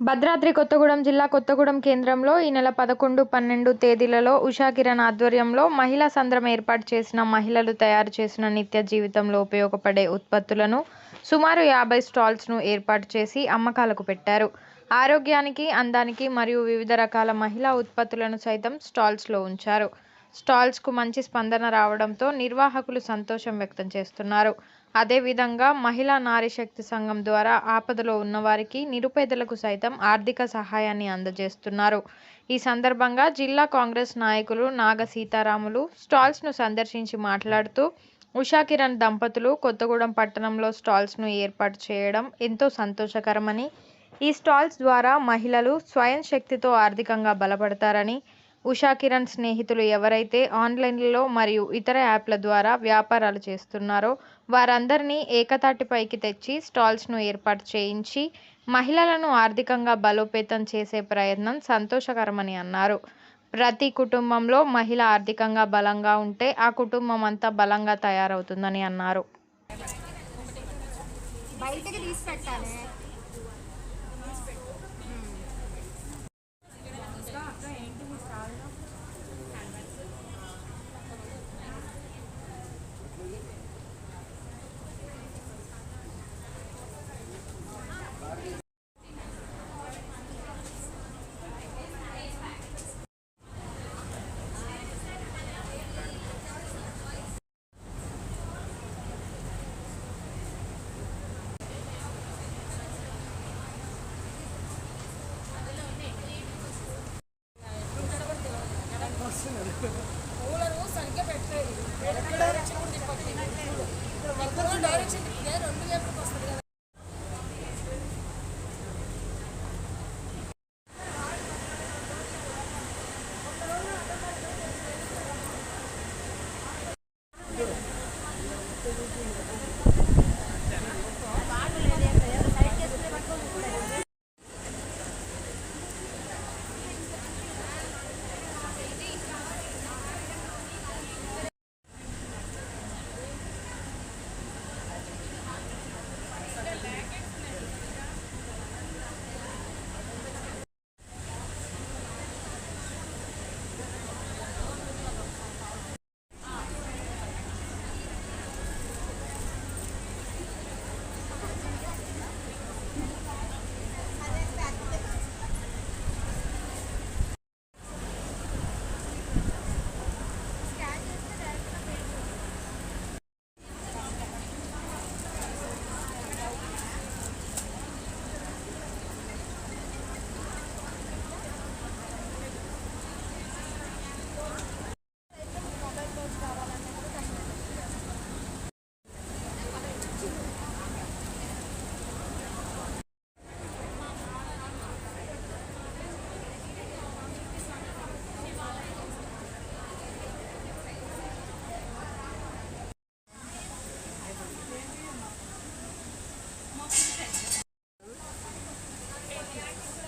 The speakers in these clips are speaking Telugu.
భద్రాద్రి కొత్తగూడెం జిల్లా కొత్తగూడెం కేంద్రంలో ఈ నెల 11, 12 తేదీలలో ఉషా కిరణ్ ఆధ్వర్యంలో మహిళా సంద్రం ఏర్పాటు చేసిన మహిళలు తయారు చేసిన నిత్య జీవితంలో ఉపయోగపడే ఉత్పత్తులను సుమారు 50 స్టాల్స్ను ఏర్పాటు చేసి అమ్మకాలకు పెట్టారు. ఆరోగ్యానికి, అందానికి మరియు వివిధ రకాల మహిళా ఉత్పత్తులను సైతం స్టాల్స్లో ఉంచారు. స్టాల్స్కు మంచి స్పందన రావడంతో నిర్వాహకులు సంతోషం వ్యక్తం చేస్తున్నారు. అదేవిధంగా మహిళా నారీశక్తి సంఘం ద్వారా ఆపదలో ఉన్నవారికి, నిరుపేదలకు సైతం ఆర్థిక సహాయాన్ని అందజేస్తున్నారు. ఈ సందర్భంగా జిల్లా కాంగ్రెస్ నాయకులు నాగ సీతారాములు స్టాల్స్ను సందర్శించి మాట్లాడుతూ, ఉషా కిరణ్ దంపతులు కొత్తగూడెం పట్టణంలో స్టాల్స్ను ఏర్పాటు చేయడం ఎంతో సంతోషకరమని, ఈ స్టాల్స్ ద్వారా మహిళలు స్వయం శక్తితో ఆర్థికంగా బలపడతారని, ఉషా కిరణ్ స్నేహితులు ఎవరైతే ఆన్లైన్లలో మరియు ఇతర యాప్ల ద్వారా వ్యాపారాలు చేస్తున్నారో వారందరినీ ఏకతాటిపైకి తెచ్చి స్టాల్స్ను ఏర్పాటు చేయించి మహిళలను ఆర్థికంగా బలోపేతం చేసే ప్రయత్నం సంతోషకరమని అన్నారు. ప్రతి కుటుంబంలో మహిళ ఆర్థికంగా బలంగా ఉంటే ఆ కుటుంబం అంతా బలంగా తయారవుతుందని అన్నారు.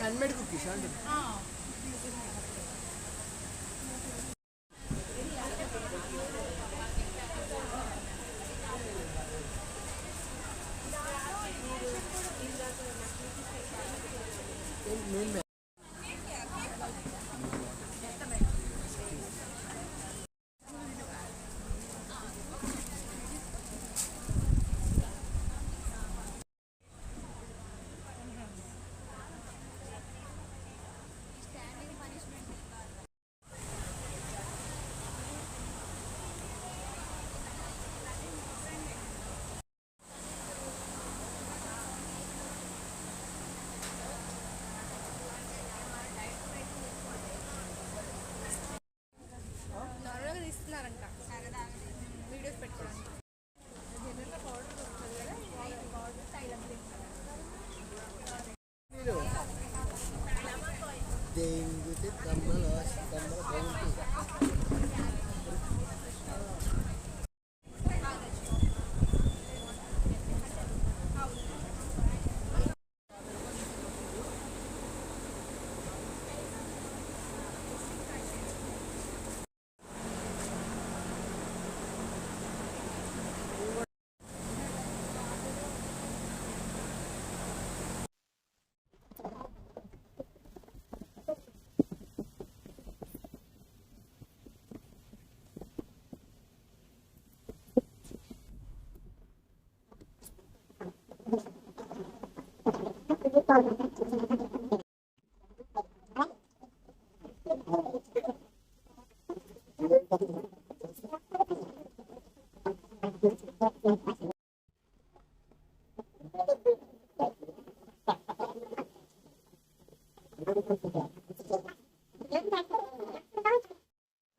హ్యాండ్మేడ్ కుకీస్ అండి. వీడియోస్ పెట్టుకోవడానికి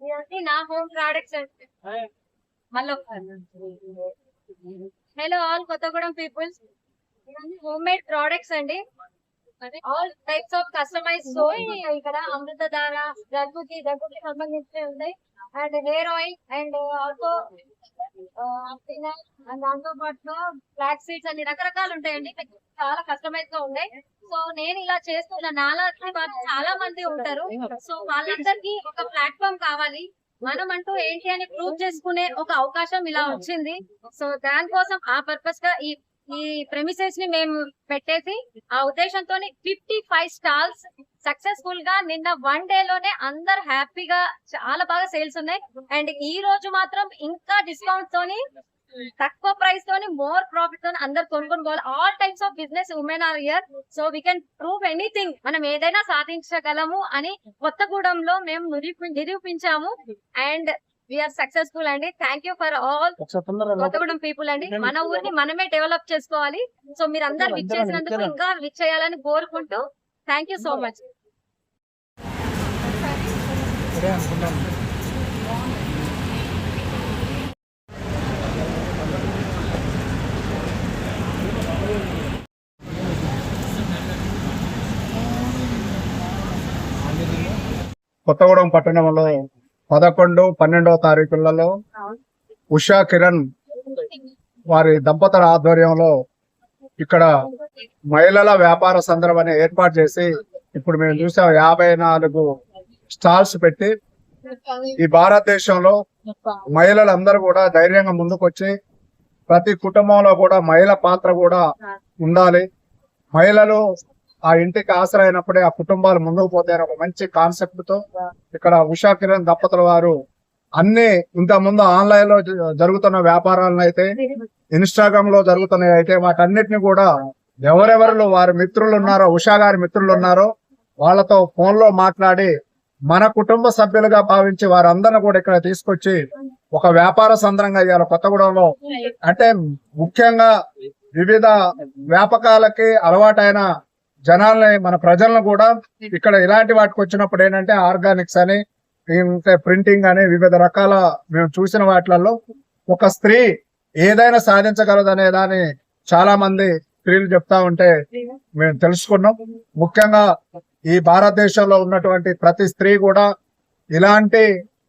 ఇవన్నీ నా హోమ్ ప్రొడక్ట్స్ అండి. మళ్ళీ హలో ఆల్ కొత్తగూడెం పీపుల్స్, ఇవన్నీ హోమ్ మేడ్ ప్రొడక్ట్స్ అండి. ఆల్ టైప్స్ ఆఫ్ కస్టమైజ్ ఇక్కడ అమృతధార, దగ్గుకి సంబంధించినవి ఉన్నాయి. And hair oil and also and దాంతో పాటు ఫ్లాక్ సీడ్స్ అన్ని రకరకాలు ఉంటాయండి. చాలా కస్టమైజ్ గా ఉన్నాయి. సో నేను ఇలా చేస్తున్న నాలాంటి వాళ్ళు చాలా మంది ఉంటారు. సో వాళ్ళందరికీ ఒక ప్లాట్ఫామ్ కావాలి. మనం అంటూ ఏంటి అని ప్రూవ్ చేసుకునే ఒక అవకాశం ఇలా వచ్చింది. సో దానికోసం ఆ పర్పస్ గా ఈ ప్రెమిసెస్ ని మేము పెట్టేసి ఆ ఉద్దేశంతో 55 స్టాల్స్ సక్సెస్ఫుల్ గా నిన్న 1 డే లోనే అందరు హ్యాపీగా చాలా బాగా సేల్స్ ఉన్నాయి. అండ్ ఈ రోజు మాత్రం ఇంకా డిస్కౌంట్ తోని తక్కువ ప్రైస్ తోని మోర్ ప్రాఫిట్ తోని అందరు కొనుక్కోవాలి. All types of business women are here. So we can prove anything, మనం ఏదైనా సాధించగలము అని కొత్తగూడెంలో మేము నిరూపించాము. అండ్ వీఆర్ సక్సెస్ఫుల్ అండి. Thank you for all Kothagudem people అండి. మన ఊరిని మనమే డెవలప్ చేసుకోవాలి. సో మీరు అందరు విచ్ చేసినందుకు ఇంకా విచ్ చేయాలని కోరుకుంటూ thank you so much. Kothagudem పట్టణంలో 11, 12 తారీఖులలో ఉషా కిరణ్ వారి దంపతుల ఆధ్వర్యంలో ఇక్కడ మహిళల వ్యాపార సందర్భం అని ఏర్పాటు చేసి ఇప్పుడు మేము చూసాం 54 స్టాల్స్ పెట్టి ఈ భారతదేశంలో మహిళలందరూ కూడా ధైర్యంగా ముందుకొచ్చి ప్రతి కుటుంబంలో కూడా మహిళ పాత్ర కూడా ఉండాలి. మహిళలు ఆ ఇంటికి ఆసరైనప్పుడే ఆ కుటుంబాలు ముందుకు పోతాయని ఒక మంచి కాన్సెప్ట్ తో ఇక్కడ ఉషా కిరణ్ దంపతుల వారు అన్ని ఇంత ముందు ఆన్లైన్ లో జరుగుతున్న వ్యాపారాలను అయితే ఇన్స్టాగ్రామ్ లో జరుగుతున్నాయి అయితే వాటన్నిటిని కూడా ఎవరెవరు వారి మిత్రులు ఉన్నారో, ఉషా గారి మిత్రులు ఉన్నారో వాళ్ళతో ఫోన్ లో మాట్లాడి మన కుటుంబ సభ్యులుగా భావించి వారందరిని కూడా ఇక్కడ తీసుకొచ్చి ఒక వ్యాపార సందర్భంగా ఇవాళ కొత్తగూడెంలో అంటే ముఖ్యంగా వివిధ వ్యాపకాలకి అలవాటైన జనాల్ని మన ప్రజలను కూడా ఇక్కడ ఇలాంటి వాటికి వచ్చినప్పుడు ఏంటంటే ఆర్గానిక్స్ అని ఇంకా ప్రింటింగ్ అని వివిధ రకాల మేము చూసిన వాటిలలో ఒక స్త్రీ ఏదైనా సాధించగలదనే దాన్ని చాలా మంది స్త్రీలు చెప్తా ఉంటే మేము తెలుసుకున్నాం. ముఖ్యంగా ఈ భారతదేశంలో ఉన్నటువంటి ప్రతి స్త్రీ కూడా ఇలాంటి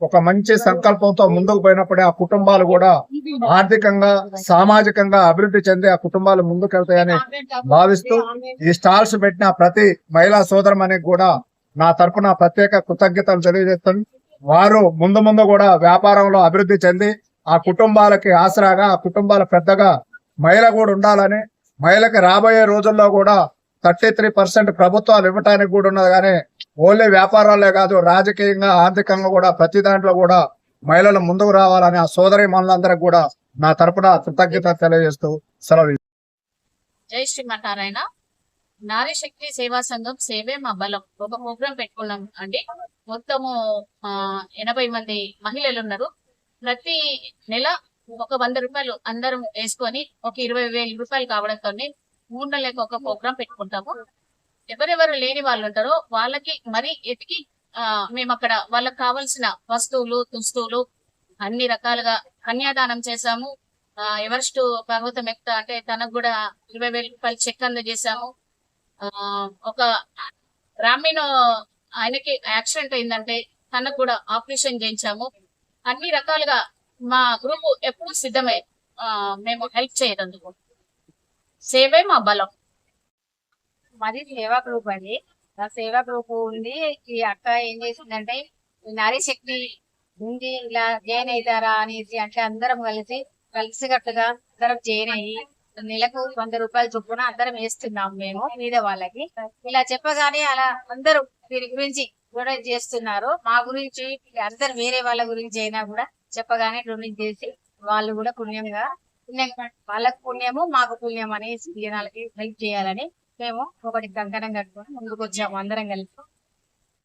ఒక మంచి సంకల్పంతో ముందుకు పోయినప్పుడే ఆ కుటుంబాలు కూడా ఆర్థికంగా సామాజికంగా అభివృద్ధి చెంది ఆ కుటుంబాలు ముందుకెళ్తాయని భావిస్తూ ఈ స్టాల్స్ పెట్టిన ప్రతి మహిళా సోదరుమనికి కూడా నా తరపున ప్రత్యేక కృతజ్ఞతలు తెలియజేస్తాను. వారు ముందు కూడా వ్యాపారంలో అభివృద్ధి చెంది ఆ కుటుంబాలకి ఆసరాగా ఆ కుటుంబాల పెద్దగా మహిళ కూడా ఉండాలని, మహిళకి రాబోయే రోజుల్లో కూడా 33% ప్రభుత్వాలు ఇవ్వటానికి కూడా ఉన్నది. కానీ ఓన్లీ వ్యాపారాలే కాదు, రాజకీయంగా ఆర్థికంగా కూడా ప్రతి దాంట్లో కూడా మహిళలు ముందుకు రావాలని ఆ సోదరి మనులందరికి కూడా నా తరపున కృతజ్ఞత తెలియజేస్తూ సెలవు. జై శ్రీమన్నారాయణ. నారీ శక్తి సేవా సంఘం సేవే మా బలం ఒక ప్రోగ్రాం పెట్టుకున్నాం అండి. మొత్తము 80 మంది మహిళలు ఉన్నారు. ప్రతి నెల ఒక 100 రూపాయలు అందరం వేసుకొని ఒక 20,000 రూపాయలు కావడంతో 3 నెలలకు ఒక ప్రోగ్రాం పెట్టుకుంటాము. ఎవరెవరు లేని వాళ్ళు ఉంటారో వాళ్ళకి మరి ఎతికి మేము అక్కడ వాళ్ళకి కావాల్సిన వస్తువులు, దుస్తులు అన్ని రకాలుగా కన్యాదానం చేశాము. ఎవరెస్ట్ పర్వతం ఎక్కుతా అంటే తనకు కూడా 20,000 రూపాయలు చెక్ అందజేశాము. ఒక గ్రామీణ ఆయనకి యాక్సిడెంట్ అయిందంటే తనకు కూడా ఆపరేషన్ చేయించాము. అన్ని రకాలుగా మా గ్రూప్ ఎప్పుడు సిద్ధమే మేము హెల్ప్ చేయనందుకు. సేవే మా బలం. మాది సేవా గ్రూప్ అండి. ఆ సేవా గ్రూప్ ఉంది. ఈ అక్క ఏం చేసిందంటే నారీ శక్తి ఉంది ఇలా జాయిన్ అవుతారా అనేసి అంటే అందరం కలిసికట్టుగా అందరం జాయిన్ అయ్యి నెలకు 100 రూపాయలు చొప్పున అందరం వేస్తున్నాం మేము మీద వాళ్ళకి. ఇలా చెప్పగానే అలా అందరూ దీని గురించి డొనేట్ చేస్తున్నారు. మా గురించి అందరు వేరే వాళ్ళ గురించి అయినా కూడా చెప్పగానే డొనేట్ చేసి వాళ్ళు కూడా పుణ్యం వాళ్ళకు పుణ్యము మాకు పుణ్యం అనేసి జనాలకి హెల్ప్ చేయాలని మేము ఒకటి కంకణం కట్టుకొని ముందుకు వచ్చాము అందరం కలిసి